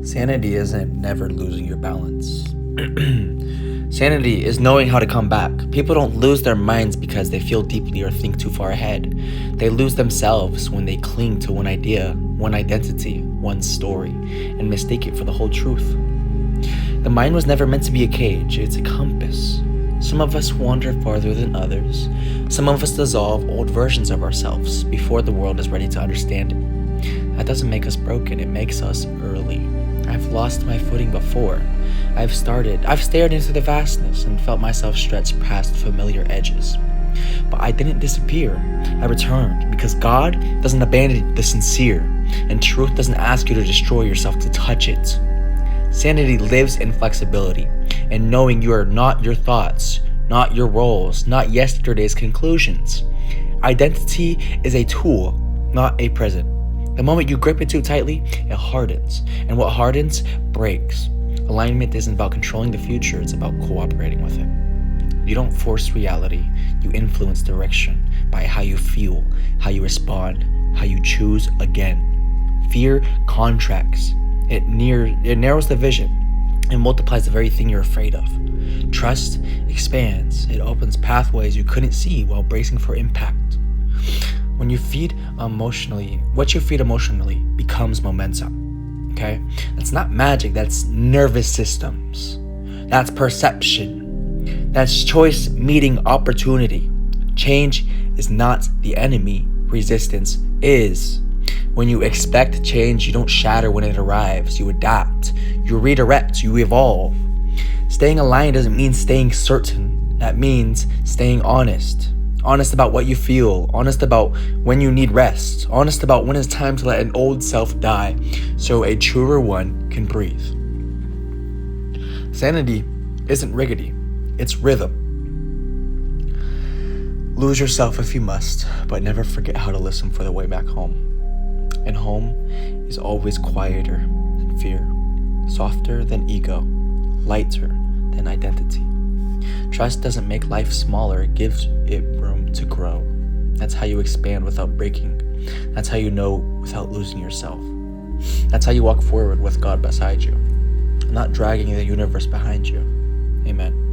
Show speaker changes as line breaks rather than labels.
Sanity isn't never losing your balance. Sanity is knowing how to come back. People don't lose their minds because they feel deeply or think too far ahead. They lose themselves when they cling to one idea, one identity, one story, and mistake it for the whole truth. The mind was never meant to be a cage, it's a compass. Some of us wander farther than others. Some of us dissolve old versions of ourselves before the world is ready to understand it. That doesn't make us broken, it makes us early. I've lost my footing before. I've stared into the vastness and felt myself stretch past familiar edges. But I didn't disappear. I returned because God doesn't abandon the sincere, and truth doesn't ask you to destroy yourself to touch it. Sanity lives in flexibility and knowing you are not your thoughts, not your roles, not yesterday's conclusions. Identity is a tool, not a prison. The moment you grip it too tightly, it hardens. And what hardens, breaks. Alignment isn't about controlling the future, it's about cooperating with it. You don't force reality, you influence direction by how you feel, how you respond, how you choose again. Fear contracts. It narrows the vision and multiplies the very thing you're afraid of. Trust expands. It opens pathways you couldn't see while bracing for impact. When you feed emotionally, what you feed emotionally becomes momentum, okay? That's not magic, that's nervous systems. That's perception. That's choice meeting opportunity. Change is not the enemy, resistance is. When you expect change, you don't shatter when it arrives. You adapt, you redirect, you evolve. Staying aligned doesn't mean staying certain. That means staying honest. Honest about what you feel, honest about when you need rest, honest about when it's time to let an old self die so a truer one can breathe. Sanity isn't riggedy, it's rhythm. Lose yourself if you must, but never forget how to listen for the way back home. And home is always quieter than fear, softer than ego, lighter than identity. Trust doesn't make life smaller, it gives it room to grow. That's how you expand without breaking. That's how you know without losing yourself. That's how you walk forward with God beside you, not dragging the universe behind you. Amen.